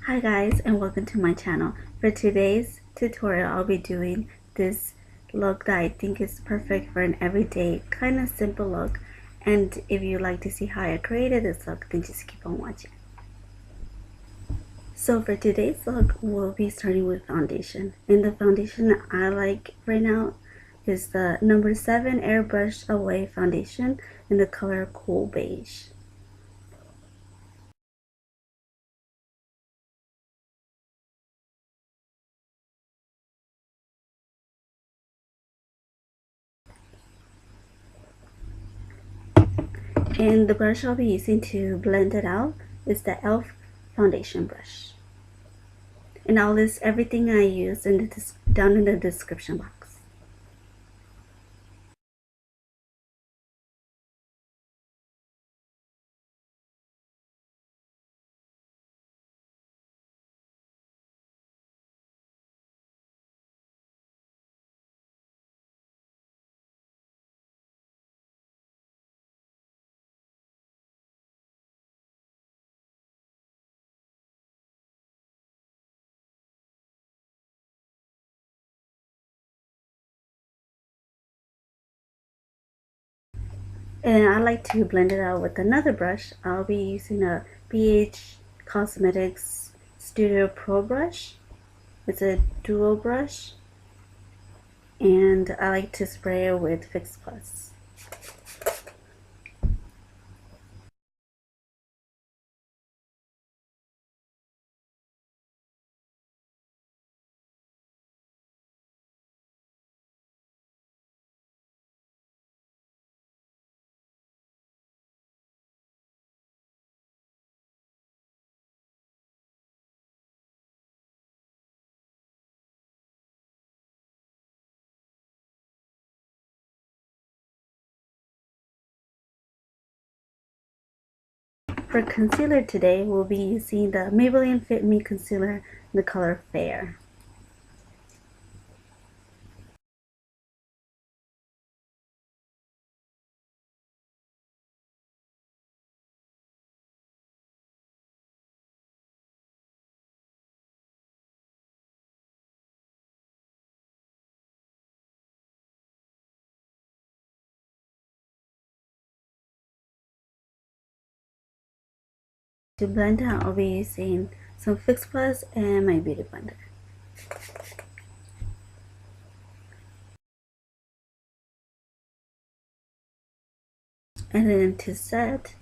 Hi guys, and welcome to my channel. For today's tutorial, I'll be doing this look that I think is perfect for an everyday kind of simple look. And if you'd like to see how I created this look, then just keep on watching. So for today's look, we'll be starting with foundation. And the foundation I like right now is the number 7 Airbrush Away foundation in the color Cool Beige. And the brush I'll be using to blend it out is the e.l.f. foundation brush. And I'll list everything I use down in the description box. And I like to blend it out with another brush. I'll be using a BH Cosmetics Studio Pro brush. It's a dual brush, and I like to spray it with Fix Plus. For concealer today, we'll be using the Maybelline Fit Me Concealer in the color Fair. To blend out, I'll be using some Fix Plus and my beauty blender. And then to set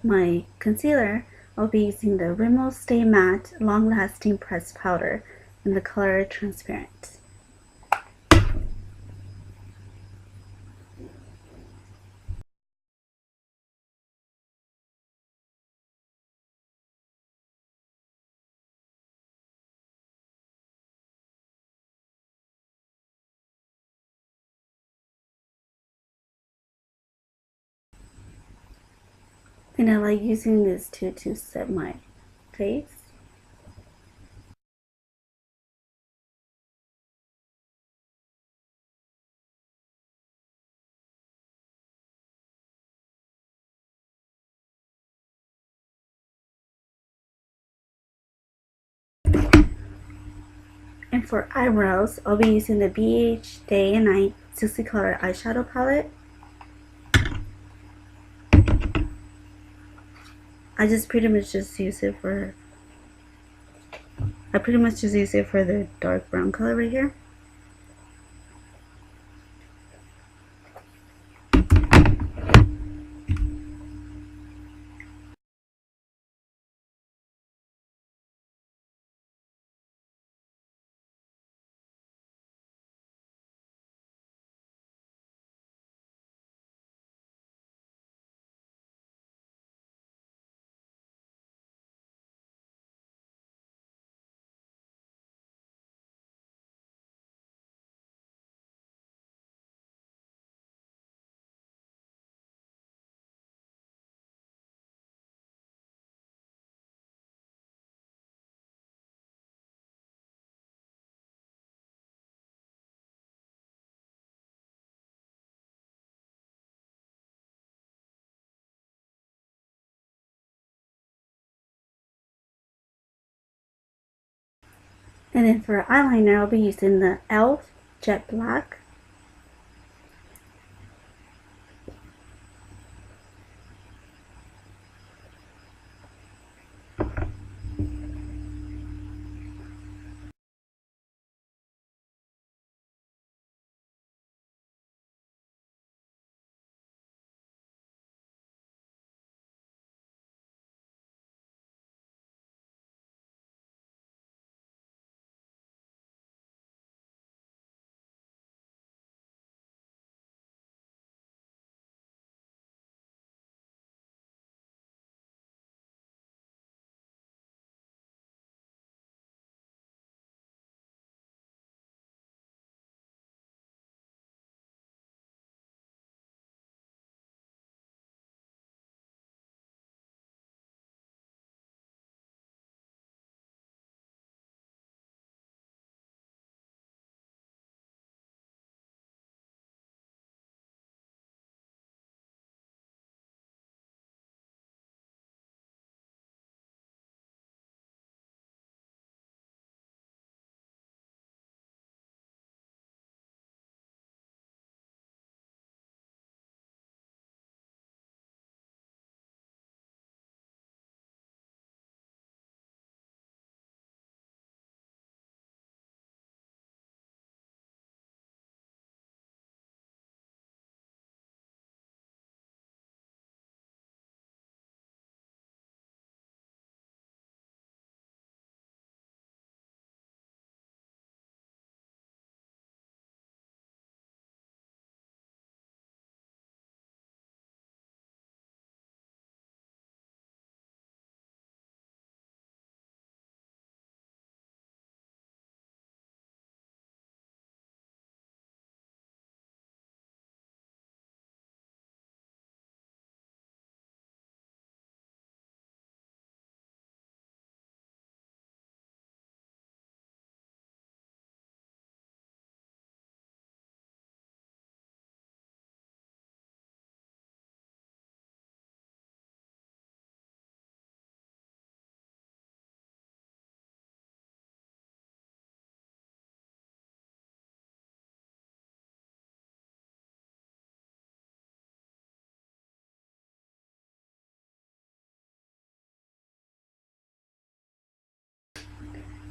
my concealer, I'll be using the Rimmel Stay Matte Long Lasting Pressed Powder in the color Transparent. And I like using this too to set my face. And for eyebrows, I'll be using the BH Day and Night 60 color eyeshadow palette. I pretty much just use it for the dark brown color right here. And then for eyeliner, I'll be using the e.l.f. Jet Black.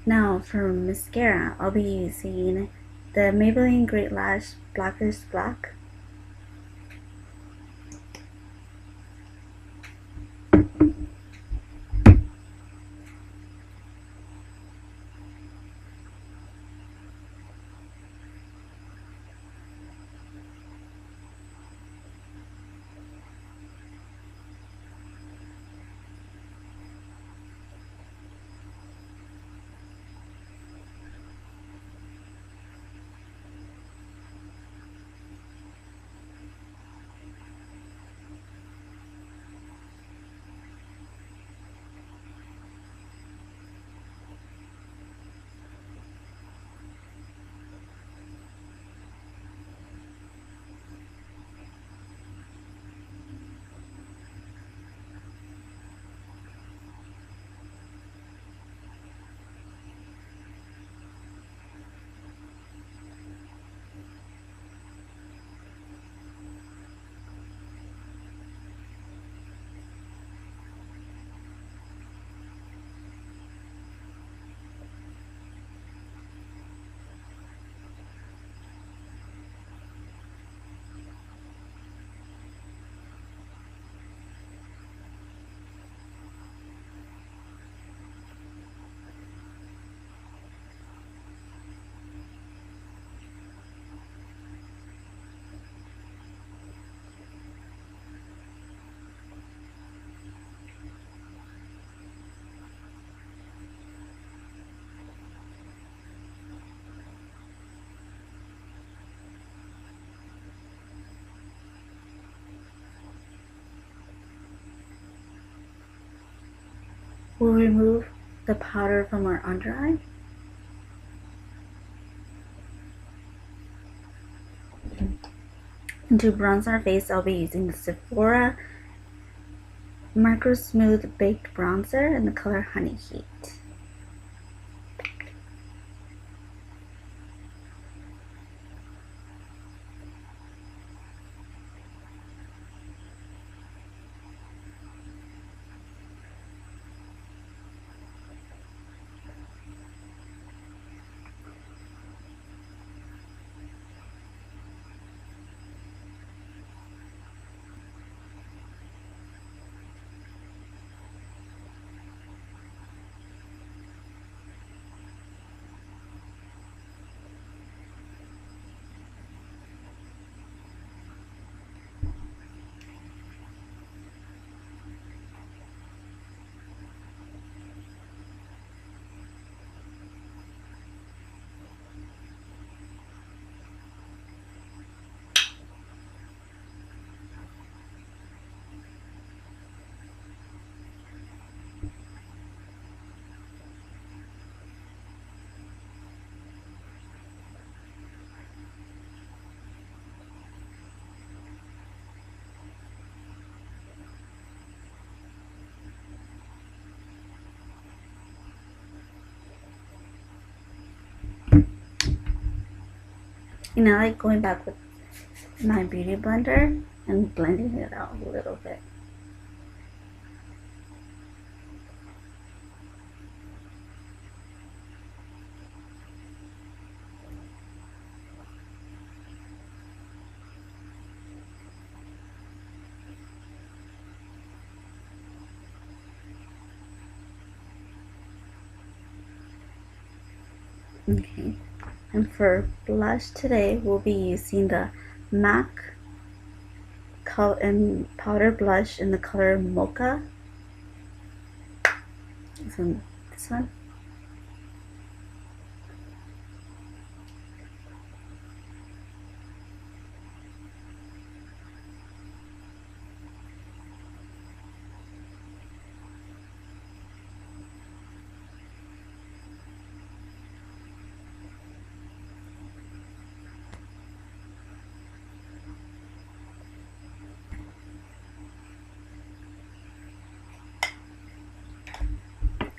Now for mascara, I'll be using the Maybelline Great Lash Blackest Black. We'll remove the powder from our under eye. And to bronze our face, I'll be using the Sephora MicroSmooth Baked Bronzer in the color Honey Heat. And I like going back with my beauty blender and blending it out a little bit. Okay, and for blush today, we'll be using the MAC color and powder blush in the color Mocha. So this one.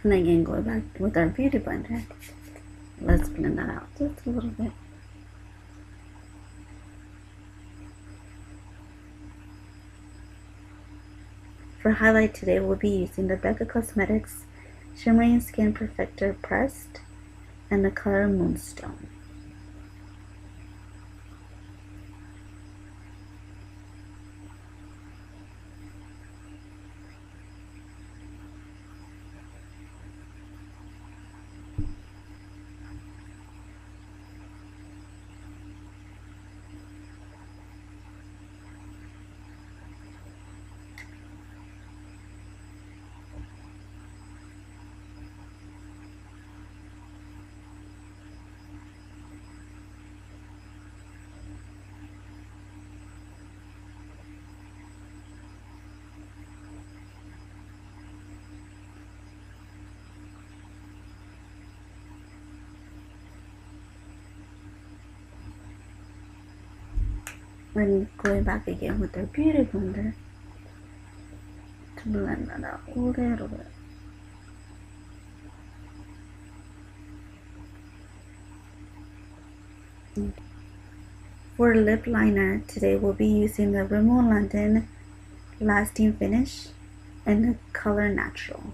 And again, going back with our beauty blender, let's blend that out just a little bit. For highlight today, we'll be using the Becca Cosmetics Shimmering Skin Perfector Pressed and the color Moonstone. And going back again with our beauty blender to blend that out a little bit. For lip liner, today we'll be using the Rimmel London Lasting Finish and the color Natural.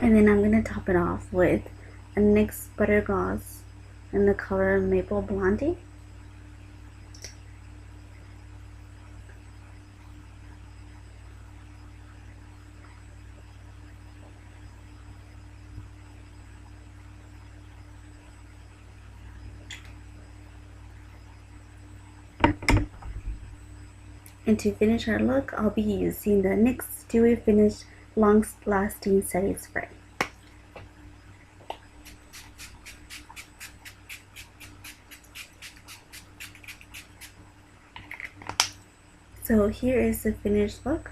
And then I'm going to top it off with a NYX Butter Gloss in the color Maple Blondie. And to finish our look, I'll be using the NYX Dewy Finish Long Lasting Setting Spray. So here is the finished look.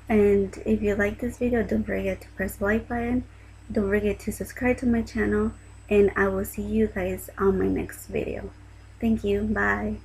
And if you like this video, don't forget to press the like button. Don't forget to subscribe to my channel. And I will see you guys on my next video. Thank you. Bye.